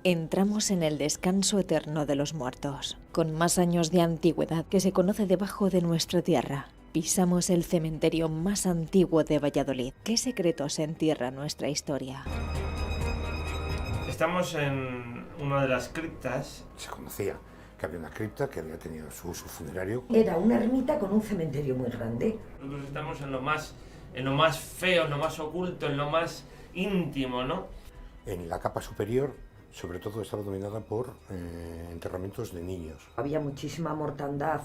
Entramos en el descanso eterno de los muertos, con más años de antigüedad que se conoce debajo de nuestra tierra. Pisamos el cementerio más antiguo de Valladolid. ¿Qué secretos entierra nuestra historia? Estamos en una de las criptas. Se conocía que había una cripta que había tenido su uso funerario. Era una ermita con un cementerio muy grande. Nosotros estamos en lo más feo, en lo más oculto, en lo más íntimo, ¿no? En la capa superior, sobre todo, estaba dominada por enterramientos de niños. Había muchísima mortandad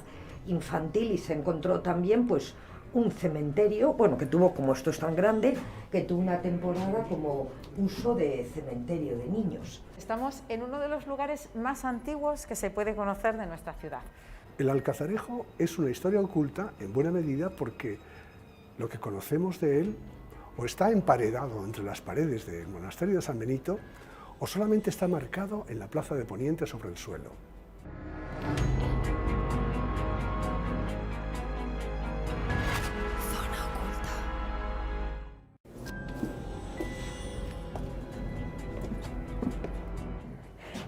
infantil y se encontró también pues un cementerio, bueno, que tuvo, como esto es tan grande, que tuvo una temporada como uso de cementerio de niños. Estamos en uno de los lugares más antiguos que se puede conocer de nuestra ciudad. El Alcazarejo es una historia oculta en buena medida porque lo que conocemos de él o está emparedado entre las paredes del monasterio de San Benito o solamente está marcado en la plaza de Poniente sobre el suelo.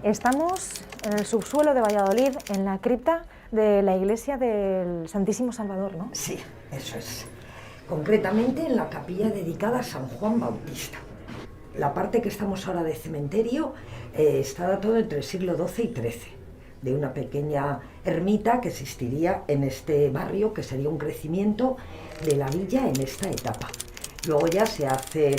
Estamos en el subsuelo de Valladolid, en la cripta de la iglesia del Santísimo Salvador, ¿no? Sí, eso es. Concretamente en la capilla dedicada a San Juan Bautista. La parte que estamos ahora de cementerio está datado entre el siglo XII y XIII, de una pequeña ermita que existiría en este barrio, que sería un crecimiento de la villa en esta etapa. Luego ya se hace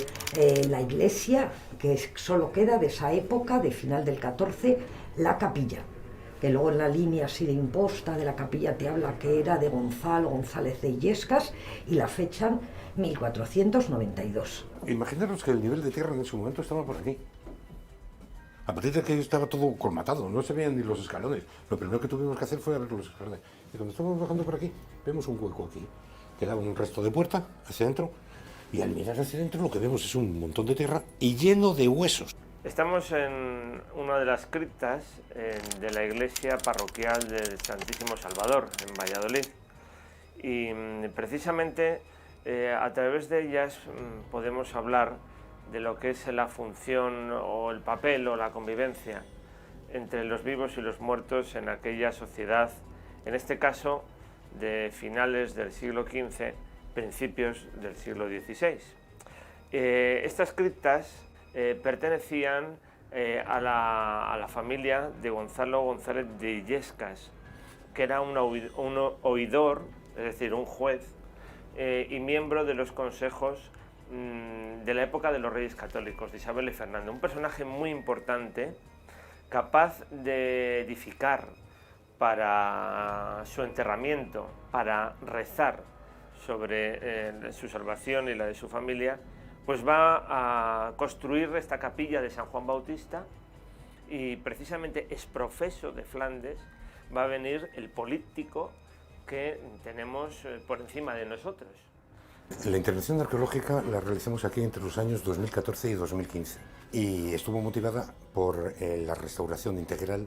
la iglesia, que solo queda de esa época, de final del XIV, la capilla, que luego en la línea así de imposta de la capilla te habla que era de Gonzalo González de Illescas y la fechan 1492. Imaginaros que el nivel de tierra en ese momento estaba por aquí. A partir de que estaba todo colmatado, no se veían ni los escalones. Lo primero que tuvimos que hacer fue abrir los escalones. Y cuando estábamos bajando por aquí, vemos un hueco aquí. Quedaba un resto de puerta hacia adentro. Y al mirar hacia adentro lo que vemos es un montón de tierra y lleno de huesos. Estamos en una de las criptas de la iglesia parroquial del Santísimo Salvador, en Valladolid. Y precisamente a través de ellas podemos hablar de lo que es la función o el papel o la convivencia entre los vivos y los muertos en aquella sociedad, en este caso de finales del siglo XV, principios del siglo XVI. Estas criptas pertenecían a la familia de Gonzalo González de Illescas, que era un oidor, es decir, un juez, y miembro de los consejos de la época de los Reyes Católicos, de Isabel y Fernando. Un personaje muy importante, capaz de edificar para su enterramiento, para rezar sobre su salvación y la de su familia, pues va a construir esta capilla de San Juan Bautista y precisamente exprofeso de Flandes va a venir el político que tenemos por encima de nosotros. La intervención arqueológica la realizamos aquí entre los años 2014 y 2015 y estuvo motivada por la restauración integral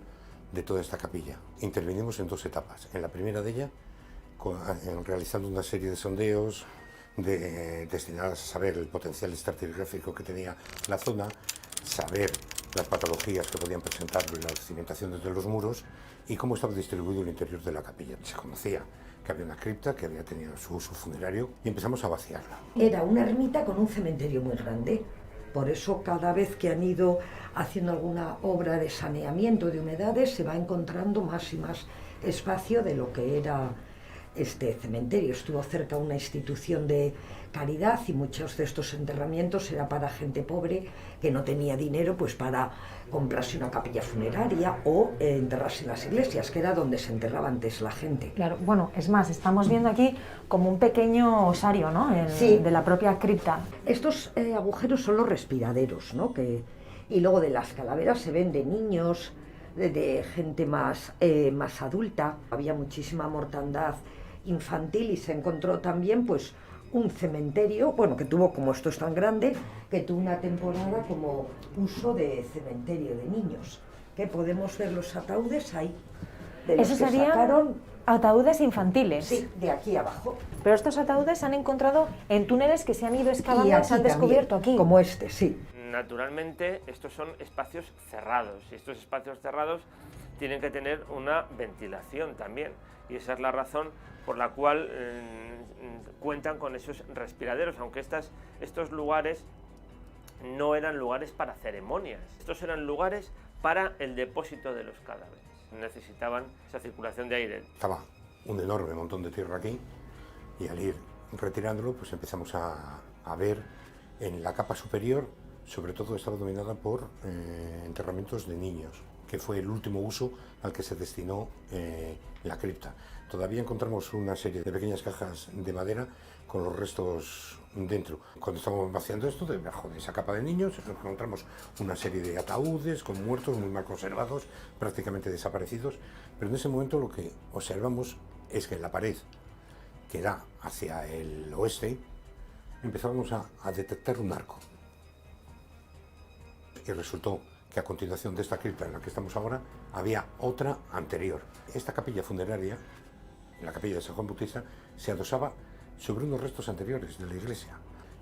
de toda esta capilla. Intervinimos en dos etapas. En la primera de ella, realizando una serie de sondeos destinadas a saber el potencial estratigráfico que tenía la zona, saber las patologías que podían presentar las cimentaciones de los muros y cómo estaba distribuido el interior de la capilla. Se conocía que había una cripta que había tenido su uso funerario y empezamos a vaciarla. Era una ermita con un cementerio muy grande. Por eso cada vez que han ido haciendo alguna obra de saneamiento de humedades se va encontrando más y más espacio de lo que era este cementerio. Estuvo cerca una institución de caridad y muchos de estos enterramientos era para gente pobre que no tenía dinero pues para comprarse una capilla funeraria o enterrarse en las iglesias, que era donde se enterraba antes la gente. Claro, bueno, es más, estamos viendo aquí como un pequeño osario, ¿no? Sí. De la propia cripta. Estos agujeros son los respiraderos, ¿no? Y luego de las calaveras se ven de niños, de gente más adulta. Había muchísima mortandad infantil y se encontró también pues un cementerio, bueno, que tuvo, como esto es tan grande, que tuvo una temporada como uso de cementerio de niños, que podemos ver los ataúdes ahí. De los Esos que serían sacaron, ataúdes infantiles. sí, de aquí abajo. Pero estos ataúdes se han encontrado en túneles que se han ido Y excavando y aquí se han también, descubierto aquí. como este, sí. naturalmente estos son espacios cerrados y estos espacios cerrados tienen que tener una ventilación también, y esa es la razón por la cual cuentan con esos respiraderos, aunque estos lugares no eran lugares para ceremonias, estos eran lugares para el depósito de los cadáveres. Necesitaban esa circulación de aire. Estaba un enorme montón de tierra aquí, y al ir retirándolo pues empezamos a ver en la capa superior, sobre todo estaba dominada por enterramientos de niños, que fue el último uso al que se destinó la cripta. Todavía encontramos una serie de pequeñas cajas de madera con los restos dentro. Cuando estábamos vaciando esto, debajo de esa capa de niños, encontramos una serie de ataúdes con muertos muy mal conservados, prácticamente desaparecidos, pero en ese momento lo que observamos es que en la pared, que da hacia el oeste, empezábamos a detectar un arco. Y resultó que a continuación de esta cripta en la que estamos ahora, había otra anterior. Esta capilla funeraria, la capilla de San Juan Bautista, se adosaba sobre unos restos anteriores de la iglesia.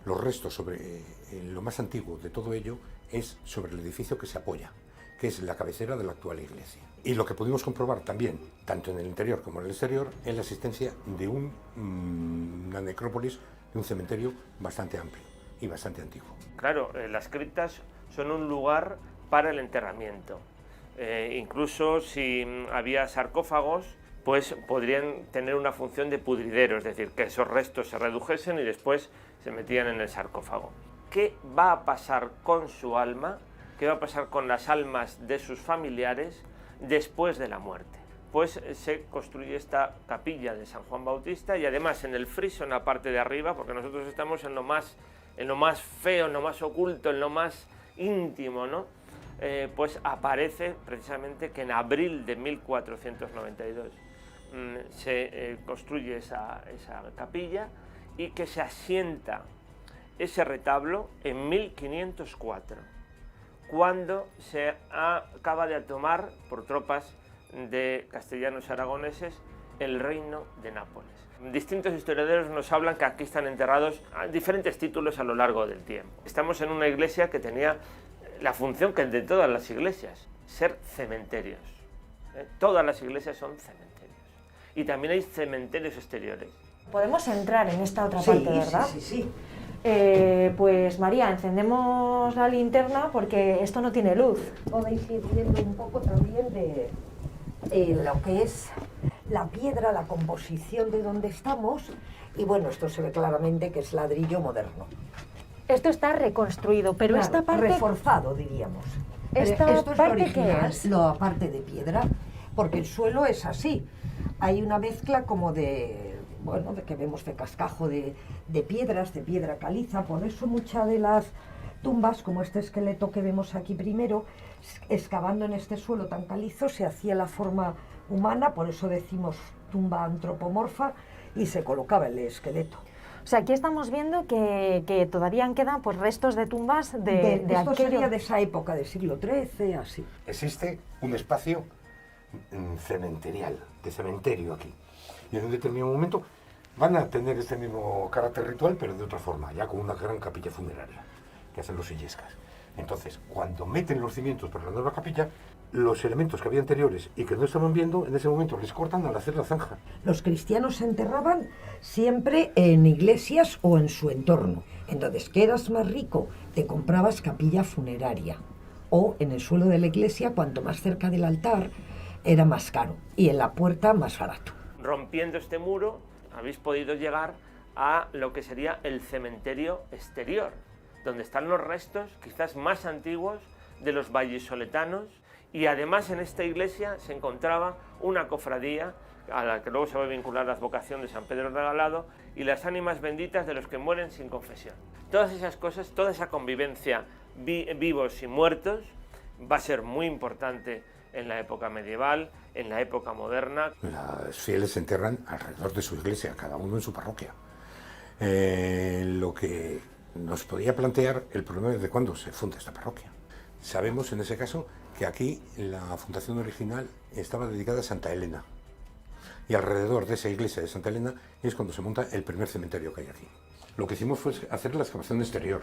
Los restos sobre lo más antiguo de todo ello es sobre el edificio que se apoya, que es la cabecera de la actual iglesia. Y lo que pudimos comprobar también, tanto en el interior como en el exterior, es la existencia de una necrópolis, de un cementerio bastante amplio y bastante antiguo. Claro, las criptas son un lugar para el enterramiento. Incluso si había sarcófagos, pues podrían tener una función de pudridero, es decir, que esos restos se redujesen y después se metían en el sarcófago. ¿Qué va a pasar con su alma? ¿Qué va a pasar con las almas de sus familiares después de la muerte? Pues se construye esta capilla de San Juan Bautista, y además en el friso, en la parte de arriba, porque nosotros estamos en lo más feo, en lo más oculto, en lo más íntimo, ¿no? Pues aparece precisamente que en abril de 1492 se construye esa capilla, y que se asienta ese retablo en 1504, cuando se acaba de tomar por tropas de castellanos aragoneses el reino de Nápoles. Distintos historiadores nos hablan que aquí están enterrados diferentes títulos a lo largo del tiempo. Estamos en una iglesia que tenía la función que es de todas las iglesias, ser cementerios. Todas las iglesias son cementerios. Y también hay cementerios exteriores. Podemos entrar en esta otra Sí, parte, ¿verdad? sí. Pues María, encendemos la linterna porque esto no tiene luz. Podéis ir viendo un poco también de lo que es la piedra, la composición de donde estamos, y bueno, esto se ve claramente que es ladrillo moderno. Esto está reconstruido, pero Claro, esta parte... reforzado, diríamos. ¿Esta Esto es parte lo original, qué es? la parte de piedra, porque el suelo es así. Hay una mezcla como de, bueno, de que vemos de cascajo de piedras, de piedra caliza. Por eso muchas de las tumbas, como este esqueleto que vemos aquí primero, excavando en este suelo tan calizo, se hacía la forma humana, por eso decimos tumba antropomorfa, y se colocaba el esqueleto. O sea, aquí estamos viendo que todavía quedan pues, restos de tumbas de esto aquello. sería de esa época, del siglo XIII, así. Existe un espacio cementerial, de cementerio aquí. Y en un determinado momento van a tener este mismo carácter ritual, pero de otra forma, ya con una gran capilla funeraria, que hacen los illescas. Entonces, cuando meten los cimientos para la nueva capilla, los elementos que había anteriores y que no estaban viendo, en ese momento les cortan al hacer la zanja. Los cristianos se enterraban siempre en iglesias o en su entorno. Entonces, que eras más rico, te comprabas capilla funeraria. O en el suelo de la iglesia, cuanto más cerca del altar, era más caro. Y en la puerta, más barato. Rompiendo este muro, habéis podido llegar a lo que sería el cementerio exterior, donde están los restos quizás más antiguos de los vallisoletanos, y además en esta iglesia se encontraba una cofradía a la que luego se va a vincular la advocación de San Pedro Regalado y las ánimas benditas de los que mueren sin confesión. Todas esas cosas, toda esa convivencia vivos y muertos va a ser muy importante en la época medieval, en la época moderna. Los fieles se enterran alrededor de su iglesia, cada uno en su parroquia. Lo que nos podía plantear el problema es de cuándo se funda esta parroquia. Sabemos en ese caso que aquí la fundación original estaba dedicada a Santa Elena, y alrededor de esa iglesia de Santa Elena es cuando se monta el primer cementerio que hay aquí. Lo que hicimos fue hacer la excavación exterior,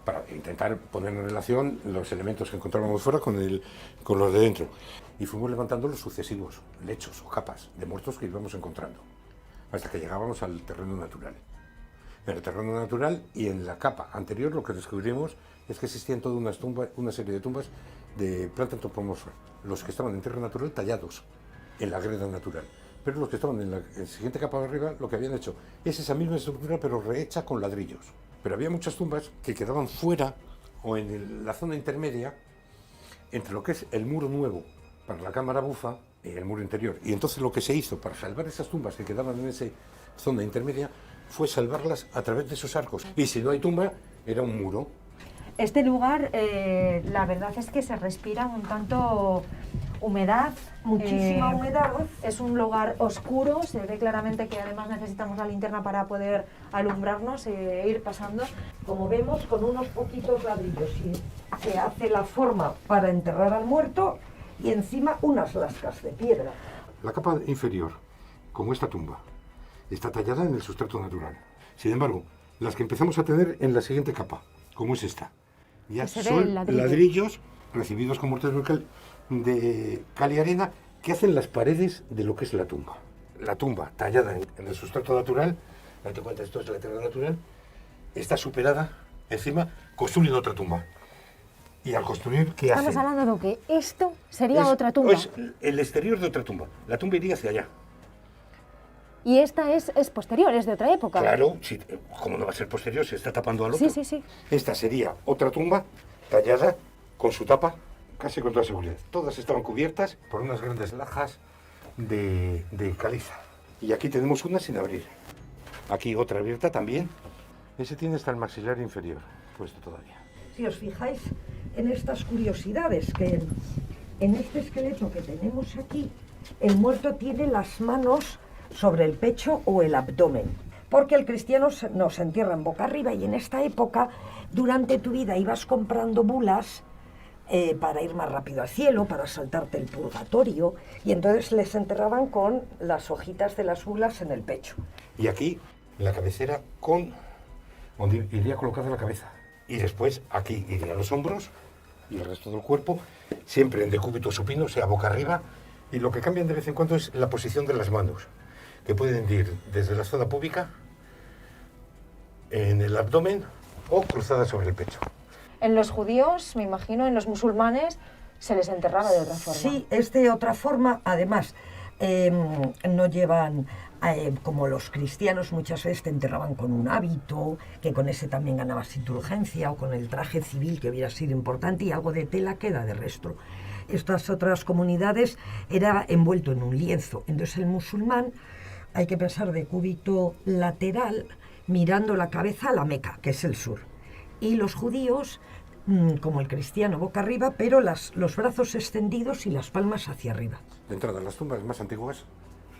para intentar poner en relación los elementos que encontrábamos fuera con los de dentro. Y fuimos levantando los sucesivos lechos o capas de muertos que íbamos encontrando, hasta que llegábamos al terreno natural. En el terreno natural y en la capa anterior lo que descubrimos es que existían toda una serie de tumbas de planta antropomorfa, los que estaban en tierra natural tallados en la greda natural, pero los que estaban en la siguiente capa de arriba lo que habían hecho es esa misma estructura pero rehecha con ladrillos. Pero había muchas tumbas que quedaban fuera o en la zona intermedia entre lo que es el muro nuevo para la cámara bufa y el muro interior. Y entonces lo que se hizo para salvar esas tumbas que quedaban en esa zona intermedia fue salvarlas a través de esos arcos. Y si no hay tumba, era un muro. Este lugar, la verdad es que se respira un tanto humedad. Muchísima humedad. Es un lugar oscuro, se ve claramente que además necesitamos la linterna para poder alumbrarnos e ir pasando. Como vemos, con unos poquitos ladrillos se hace la forma para enterrar al muerto y encima unas lascas de piedra. La capa inferior, como esta tumba, está tallada en el sustrato natural. Sin embargo, las que empezamos a tener en la siguiente capa, como es esta, ya son ladrillos recibidos con mortero de cal y arena que hacen las paredes de lo que es la tumba. La tumba tallada en el sustrato natural, date cuenta, esto es la tierra natural, está superada, encima construyen otra tumba. Y al construir, ¿qué hacen? Estamos hablando de que esto sería otra tumba. Es el exterior de otra tumba. La tumba iría hacia allá. Y esta es posterior, es de otra época. Claro, sí, como no va a ser posterior, se está tapando al otro. Sí. Esta sería otra tumba tallada con su tapa casi con toda seguridad. Todas estaban cubiertas por unas grandes lajas de caliza. Y aquí tenemos una sin abrir. Aquí otra abierta también. Ese tiene hasta el maxilar inferior puesto todavía. Si os fijáis en estas curiosidades, que en este esqueleto que tenemos aquí, el muerto tiene las manos sobre el pecho o el abdomen, porque el cristiano nos entierra en boca arriba y en esta época, durante tu vida ibas comprando bulas para ir más rápido al cielo, para saltarte el purgatorio, y entonces les enterraban con las hojitas de las bulas en el pecho. Y aquí la cabecera donde iría colocada la cabeza. Y después aquí irían los hombros y el resto del cuerpo, siempre en decúbito supino, o sea, boca arriba, y lo que cambian de vez en cuando es la posición de las manos, que pueden ir desde la zona púbica, en el abdomen o cruzadas sobre el pecho. En los judíos, me imagino, en los musulmanes, se les enterraba de otra forma. Sí, es de otra forma. Además, no llevan, como los cristianos muchas veces te enterraban con un hábito, que con ese también ganabas indulgencia, o con el traje civil, que hubiera sido importante, y algo de tela queda de resto. Estas otras comunidades era envuelto en un lienzo. Entonces el musulmán, hay que pensar de cúbito lateral, mirando la cabeza a la Meca, que es el sur. Y los judíos, como el cristiano, boca arriba, pero los brazos extendidos y las palmas hacia arriba. De entrada, las tumbas más antiguas,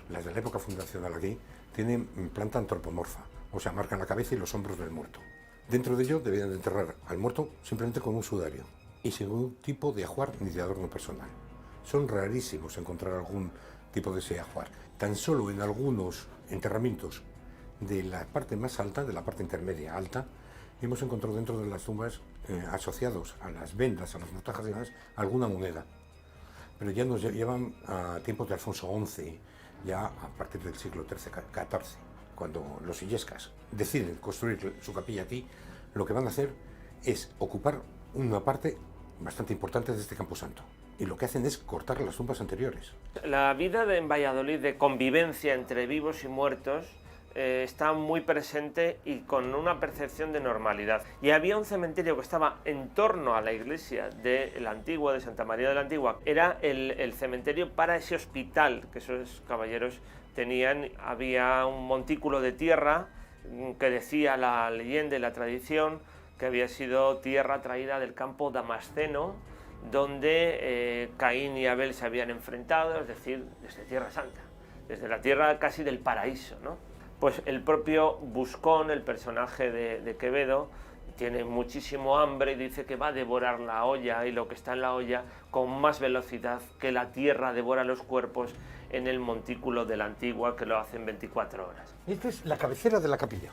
las de la época fundacional aquí, tienen planta antropomorfa, o sea, marcan la cabeza y los hombros del muerto. Dentro de ello debían de enterrar al muerto simplemente con un sudario y sin ningún tipo de ajuar ni de adorno personal. Son rarísimos encontrar algún tipo de ese ajuar. Tan solo en algunos enterramientos de la parte más alta, de la parte intermedia alta, hemos encontrado dentro de las tumbas, asociados a las vendas, a las mortajas y demás, alguna moneda. Pero ya nos llevan a tiempos de Alfonso XI, ya a partir del siglo XIV, cuando los illescas deciden construir su capilla aquí, lo que van a hacer es ocupar una parte bastante importante de este camposanto. Y lo que hacen es cortar las tumbas anteriores. La vida en Valladolid de convivencia entre vivos y muertos está muy presente y con una percepción de normalidad. Y había un cementerio que estaba en torno a la iglesia de la Antigua, de Santa María de la Antigua. Era el cementerio para ese hospital que esos caballeros tenían. Había un montículo de tierra que decía la leyenda y la tradición que había sido tierra traída del campo damasceno, donde Caín y Abel se habían enfrentado, es decir, desde Tierra Santa, desde la tierra casi del paraíso, ¿no? Pues el propio Buscón, el personaje de Quevedo, tiene muchísimo hambre y dice que va a devorar la olla y lo que está en la olla con más velocidad que la tierra devora los cuerpos en el montículo de la Antigua, que lo hace en 24 horas. Esta es la cabecera de la capilla.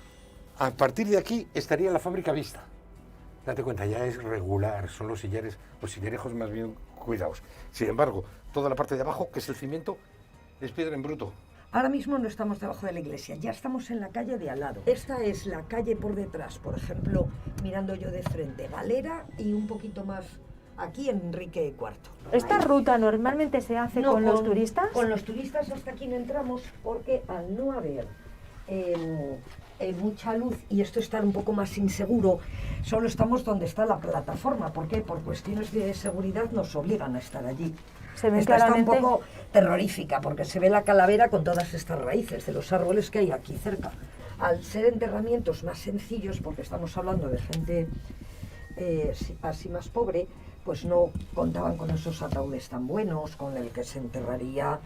A partir de aquí estaría la fábrica vista. Date cuenta, ya es regular, son los sillarejos más bien cuidados. Sin embargo, toda la parte de abajo, que es el cimiento, es piedra en bruto. Ahora mismo no estamos debajo de la iglesia, ya estamos en la calle de al lado. Esta es la calle por detrás, por ejemplo, mirando yo de frente, Galera y un poquito más aquí Enrique IV. ¿Esta ruta normalmente se hace con los turistas? Con los turistas hasta aquí no entramos porque al no haber mucha luz y esto estar un poco más inseguro, solo estamos donde está la plataforma. ¿Por qué? Por cuestiones de seguridad nos obligan a estar allí. Se ve Esta claramente... está un poco terrorífica porque se ve la calavera con todas estas raíces de los árboles que hay aquí cerca. Al ser enterramientos más sencillos, porque estamos hablando de gente así más pobre, pues no contaban con esos ataúdes tan buenos con el que se enterraría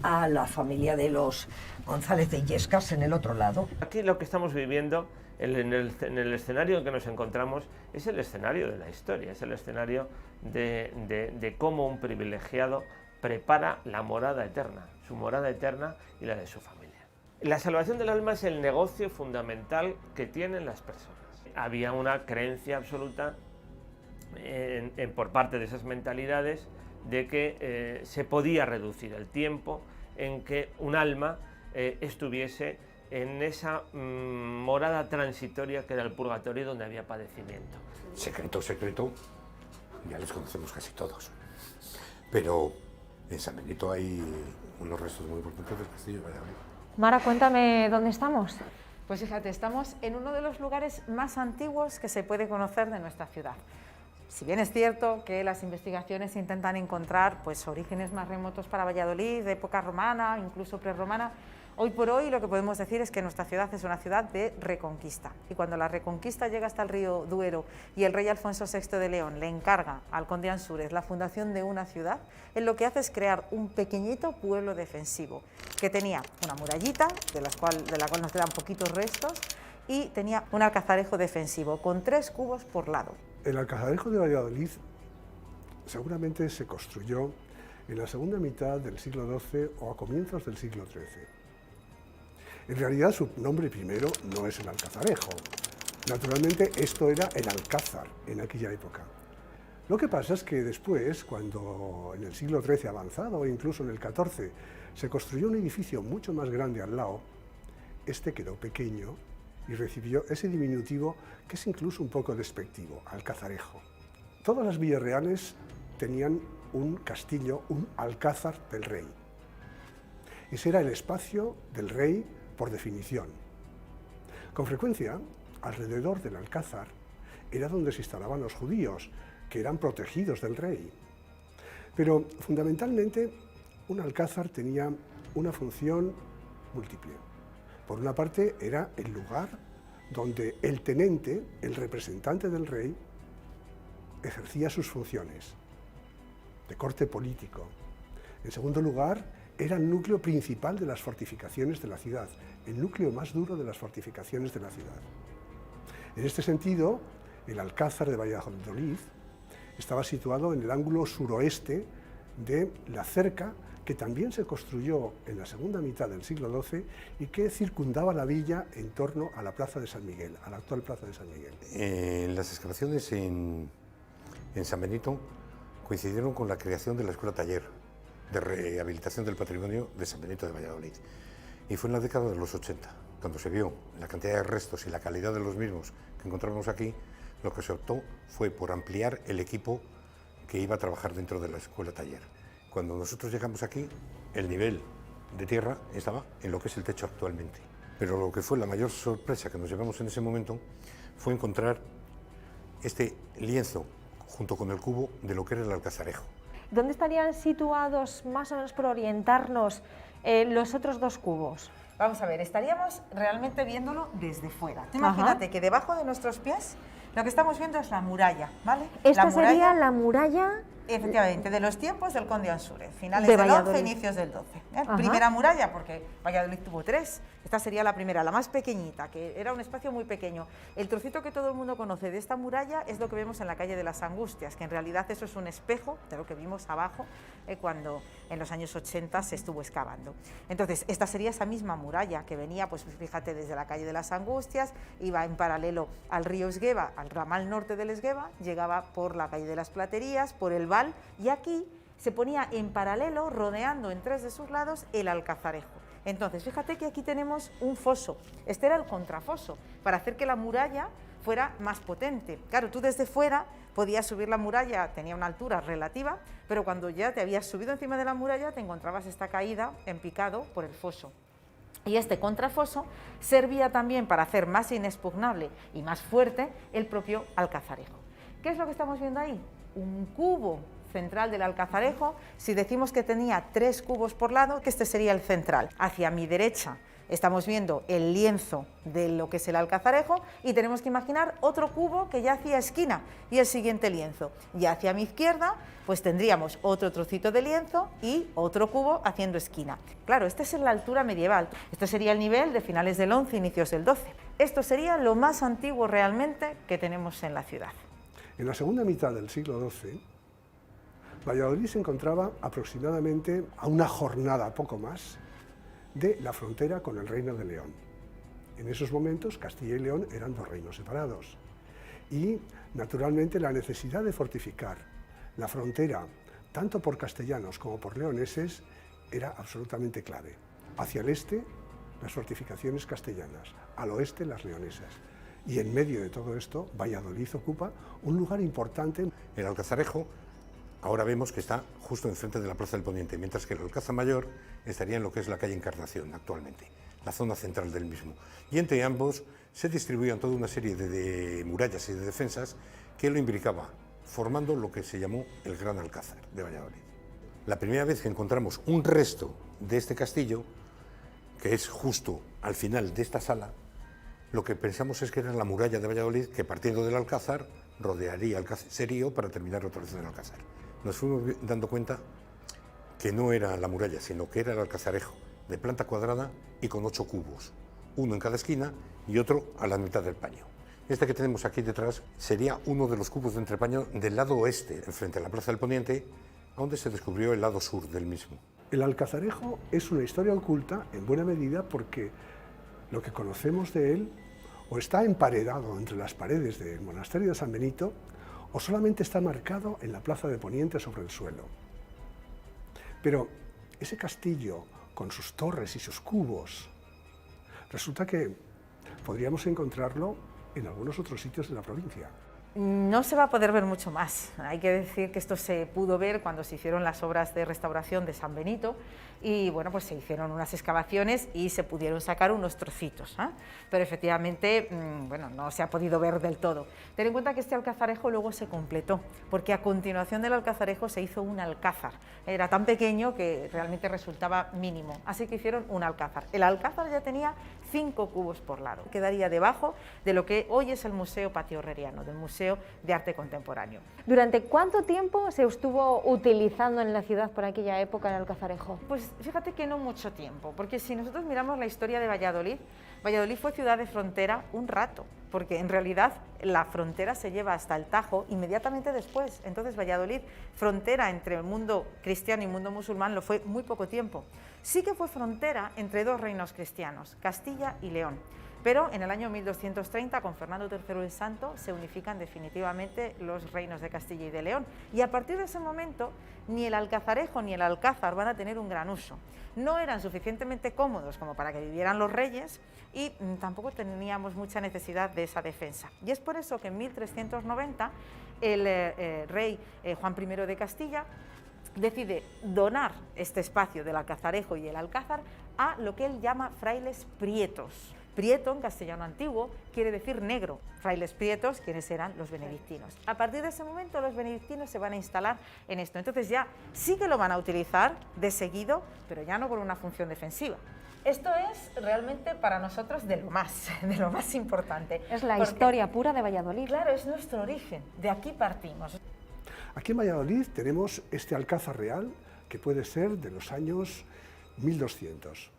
a la familia de los González de Illescas en el otro lado. Aquí lo que estamos viviendo en el escenario en que nos encontramos es el escenario de la historia, es el escenario de cómo un privilegiado prepara la morada eterna, su morada eterna y la de su familia. La salvación del alma es el negocio fundamental que tienen las personas. Había una creencia absoluta por parte de esas mentalidades de que se podía reducir el tiempo en que un alma estuviese en esa morada transitoria que era el purgatorio, donde había padecimiento. Secreto, ya les conocemos casi todos. Pero en San Benito hay unos restos muy importantes del castillo de Valladolid. Mara, cuéntame dónde estamos. Pues fíjate, estamos en uno de los lugares más antiguos que se puede conocer de nuestra ciudad. Si bien es cierto que las investigaciones intentan encontrar pues, orígenes más remotos para Valladolid, de época romana, incluso prerromana, hoy por hoy lo que podemos decir es que nuestra ciudad es una ciudad de reconquista. Y cuando la reconquista llega hasta el río Duero y el rey Alfonso VI de León le encarga al conde Ansúrez la fundación de una ciudad, él lo que hace es crear un pequeñito pueblo defensivo que tenía una murallita, de la cual nos quedan poquitos restos, y tenía un alcazarejo defensivo con 3 cubos por lado. El alcazarejo de Valladolid seguramente se construyó en la segunda mitad del siglo XII o a comienzos del siglo XIII. En realidad su nombre primero no es el alcazarejo. Naturalmente esto era el alcázar en aquella época. Lo que pasa es que después, cuando en el siglo XIII avanzado o incluso en el XIV se construyó un edificio mucho más grande al lado, este quedó pequeño y recibió ese diminutivo que es incluso un poco despectivo, alcazarejo. Todas las villas reales tenían un castillo, un alcázar del rey. Ese era el espacio del rey por definición. Con frecuencia, alrededor del alcázar era donde se instalaban los judíos, que eran protegidos del rey. Pero fundamentalmente un alcázar tenía una función múltiple. Por una parte, era el lugar donde el tenente, el representante del rey, ejercía sus funciones de corte político. En segundo lugar, era el núcleo principal de las fortificaciones de la ciudad, el núcleo más duro de las fortificaciones de la ciudad. En este sentido, el Alcázar de Valladolid estaba situado en el ángulo suroeste de la cerca que también se construyó en la segunda mitad del siglo XII y que circundaba la villa en torno a la Plaza de San Miguel, a la actual Plaza de San Miguel. Las excavaciones en San Benito coincidieron con la creación de la Escuela Taller de Rehabilitación del Patrimonio de San Benito de Valladolid. Y fue en la década de los 80, cuando se vio la cantidad de restos y la calidad de los mismos que encontramos aquí, lo que se optó fue por ampliar el equipo que iba a trabajar dentro de la Escuela Taller. Cuando nosotros llegamos aquí, el nivel de tierra estaba en lo que es el techo actualmente. Pero lo que fue la mayor sorpresa que nos llevamos en ese momento fue encontrar este lienzo junto con el cubo de lo que era el alcazarejo. ¿Dónde estarían situados, más o menos por orientarnos, los otros 2 cubos? Vamos a ver, estaríamos realmente viéndolo desde fuera. Imagínate que debajo de nuestros pies lo que estamos viendo es la muralla, ¿vale? Esta sería la muralla Efectivamente, de los tiempos del conde Ansúrez, finales De del Valladolid. 11, inicios del 12. Ajá. Primera muralla, porque Valladolid tuvo 3. Esta sería la primera, la más pequeñita, que era un espacio muy pequeño. El trocito que todo el mundo conoce de esta muralla es lo que vemos en la calle de las Angustias, que en realidad eso es un espejo de lo que vimos abajo cuando en los años 80 se estuvo excavando. Entonces, esta sería esa misma muralla que venía, pues fíjate, desde la calle de las Angustias, iba en paralelo al río Esgueva, al ramal norte del Esgueva, llegaba por la calle de las Platerías, por el Val, y aquí se ponía en paralelo, rodeando en 3 de sus lados, el Alcazarejo. Entonces, fíjate que aquí tenemos un foso. Este era el contrafoso, para hacer que la muralla fuera más potente. Claro, tú desde fuera podías subir la muralla, tenía una altura relativa, pero cuando ya te habías subido encima de la muralla te encontrabas esta caída en picado por el foso. Y este contrafoso servía también para hacer más inexpugnable y más fuerte el propio Alcazarejo. ¿Qué es lo que estamos viendo ahí? Un cubo central del Alcazarejo. Si decimos que tenía 3 cubos por lado, que este sería el central. Hacia mi derecha estamos viendo el lienzo de lo que es el Alcazarejo y tenemos que imaginar otro cubo que ya hacía esquina y el siguiente lienzo. Y hacia mi izquierda pues tendríamos otro trocito de lienzo y otro cubo haciendo esquina. Claro, esta es la altura medieval. Este sería el nivel de finales del 11, inicios del 12. Esto sería lo más antiguo realmente que tenemos en la ciudad. En la segunda mitad del siglo XII, Valladolid se encontraba aproximadamente a una jornada, poco más, de la frontera con el Reino de León. En esos momentos, Castilla y León eran 2 reinos separados. Y, naturalmente, la necesidad de fortificar la frontera, tanto por castellanos como por leoneses, era absolutamente clave. Hacia el este, las fortificaciones castellanas, al oeste, las leonesas. Y en medio de todo esto, Valladolid ocupa un lugar importante. El Alcazarejo ahora vemos que está justo enfrente de la Plaza del Poniente, mientras que el Alcázar Mayor estaría en lo que es la calle Encarnación actualmente, la zona central del mismo. Y entre ambos se distribuían toda una serie de murallas y de defensas que lo imbricaba, formando lo que se llamó el Gran Alcázar de Valladolid. La primera vez que encontramos un resto de este castillo, que es justo al final de esta sala, lo que pensamos es que era la muralla de Valladolid que, partiendo del Alcázar, rodearía el caserío para terminar otra vez en el Alcázar. Nos fuimos dando cuenta que no era la muralla, sino que era el Alcazarejo, de planta cuadrada y con 8 cubos, uno en cada esquina y otro a la mitad del paño. Este que tenemos aquí detrás sería uno de los cubos de entrepaño del lado oeste, frente a la Plaza del Poniente, donde se descubrió el lado sur del mismo. El Alcazarejo es una historia oculta en buena medida porque lo que conocemos de él o está emparedado entre las paredes del monasterio de San Benito o solamente está marcado en la Plaza de Poniente sobre el suelo. Pero ese castillo, con sus torres y sus cubos, resulta que podríamos encontrarlo en algunos otros sitios de la provincia. No se va a poder ver mucho más. Hay que decir que esto se pudo ver cuando se hicieron las obras de restauración de San Benito y bueno, pues se hicieron unas excavaciones y se pudieron sacar unos trocitos, ¿eh? Pero efectivamente, bueno, no se ha podido ver del todo. Ten en cuenta que este Alcazarejo luego se completó, porque a continuación del Alcazarejo se hizo un alcázar. Era tan pequeño que realmente resultaba mínimo, así que hicieron un alcázar. El alcázar ya tenía 5 cubos por lado. Quedaría debajo de lo que hoy es el Museo Patio Herreriano, del Museo de Arte Contemporáneo. ¿Durante cuánto tiempo se estuvo utilizando en la ciudad por aquella época el Alcazarejo? Pues fíjate que no mucho tiempo, porque si nosotros miramos la historia de Valladolid, Valladolid fue ciudad de frontera un rato, porque en realidad la frontera se lleva hasta el Tajo inmediatamente después. Entonces Valladolid, frontera entre el mundo cristiano y el mundo musulmán, lo fue muy poco tiempo. Sí que fue frontera entre 2 reinos cristianos, Castilla y León. Pero en el año 1230, con Fernando III el Santo, se unifican definitivamente los reinos de Castilla y de León. Y a partir de ese momento, ni el Alcazarejo ni el Alcázar van a tener un gran uso. No eran suficientemente cómodos como para que vivieran los reyes y tampoco teníamos mucha necesidad de esa defensa. Y es por eso que en 1390 el rey Juan I de Castilla decide donar este espacio del Alcazarejo y el Alcázar a lo que él llama frailes prietos. Prieto, en castellano antiguo, quiere decir negro. Frailes prietos, quienes eran los benedictinos. A partir de ese momento, los benedictinos se van a instalar en esto. Entonces ya sí que lo van a utilizar de seguido, pero ya no por una función defensiva. Esto es realmente para nosotros de lo más importante. Es la historia pura de Valladolid. Claro, es nuestro origen. De aquí partimos. Aquí en Valladolid tenemos este alcázar real, que puede ser de los años 1200.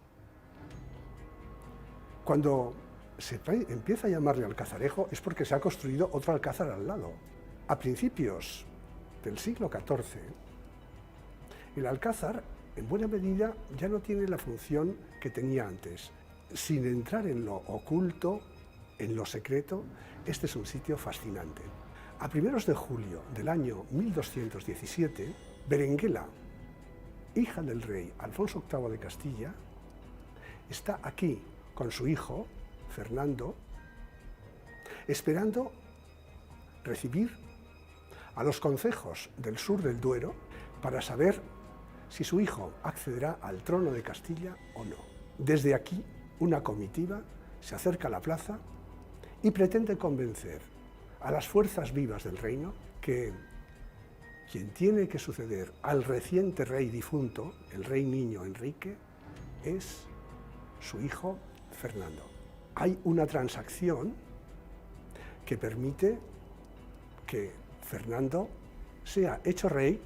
Cuando se empieza a llamarle Alcazarejo es porque se ha construido otro alcázar al lado. A principios del siglo XIV, el alcázar, en buena medida, ya no tiene la función que tenía antes. Sin entrar en lo oculto, en lo secreto, este es un sitio fascinante. A primeros de julio del año 1217, Berenguela, hija del rey Alfonso VIII de Castilla, está aquí con su hijo, Fernando, esperando recibir a los concejos del sur del Duero para saber si su hijo accederá al trono de Castilla o no. Desde aquí, una comitiva se acerca a la plaza y pretende convencer a las fuerzas vivas del reino que quien tiene que suceder al reciente rey difunto, el rey niño Enrique, es su hijo Fernando. Hay una transacción que permite que Fernando sea hecho rey,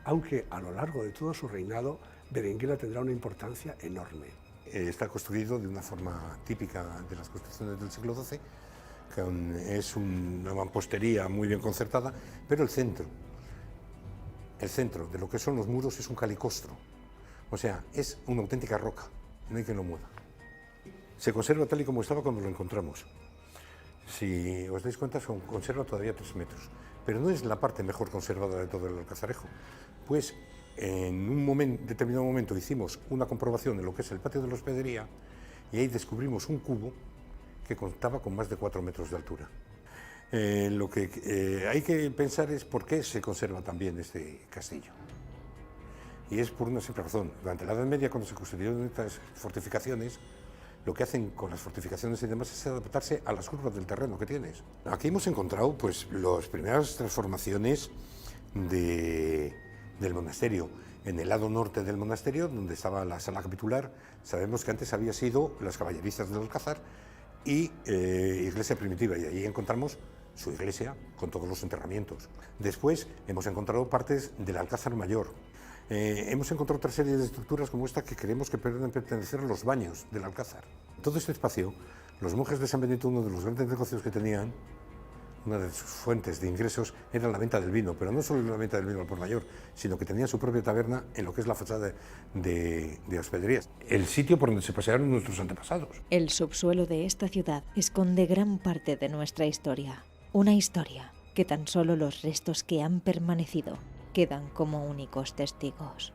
aunque a lo largo de todo su reinado Berenguela tendrá una importancia enorme. Está construido de una forma típica de las construcciones del siglo XII, es una mampostería muy bien concertada, pero el centro de lo que son los muros es un calicostro, o sea, es una auténtica roca, no hay que lo mueva. Se conserva tal y como estaba cuando lo encontramos. Si os dais cuenta, se conserva todavía 3 metros, pero no es la parte mejor conservada de todo el alcazarejo, pues en un determinado momento hicimos una comprobación de lo que es el patio de la hospedería y ahí descubrimos un cubo que contaba con más de 4 metros de altura. Lo que hay que pensar es por qué se conserva tan bien este castillo. Y es por una simple razón. Durante la Edad Media, cuando se construyeron estas fortificaciones, lo que hacen con las fortificaciones y demás es adaptarse a las curvas del terreno que tienes. Aquí hemos encontrado pues, las primeras transformaciones del monasterio. En el lado norte del monasterio, donde estaba la sala capitular, sabemos que antes había sido las caballerizas del Alcázar y iglesia primitiva, y allí encontramos su iglesia con todos los enterramientos. Después hemos encontrado partes del Alcázar Mayor. Hemos encontrado otra serie de estructuras como esta que creemos que pueden pertenecer a los baños del Alcázar. En todo este espacio, los monjes de San Benito, uno de los grandes negocios que tenían, una de sus fuentes de ingresos era la venta del vino, pero no solo la venta del vino al por mayor, sino que tenían su propia taberna en lo que es la fachada de hospederías, el sitio por donde se pasearon nuestros antepasados. El subsuelo de esta ciudad esconde gran parte de nuestra historia, una historia que tan solo los restos que han permanecido quedan como únicos testigos.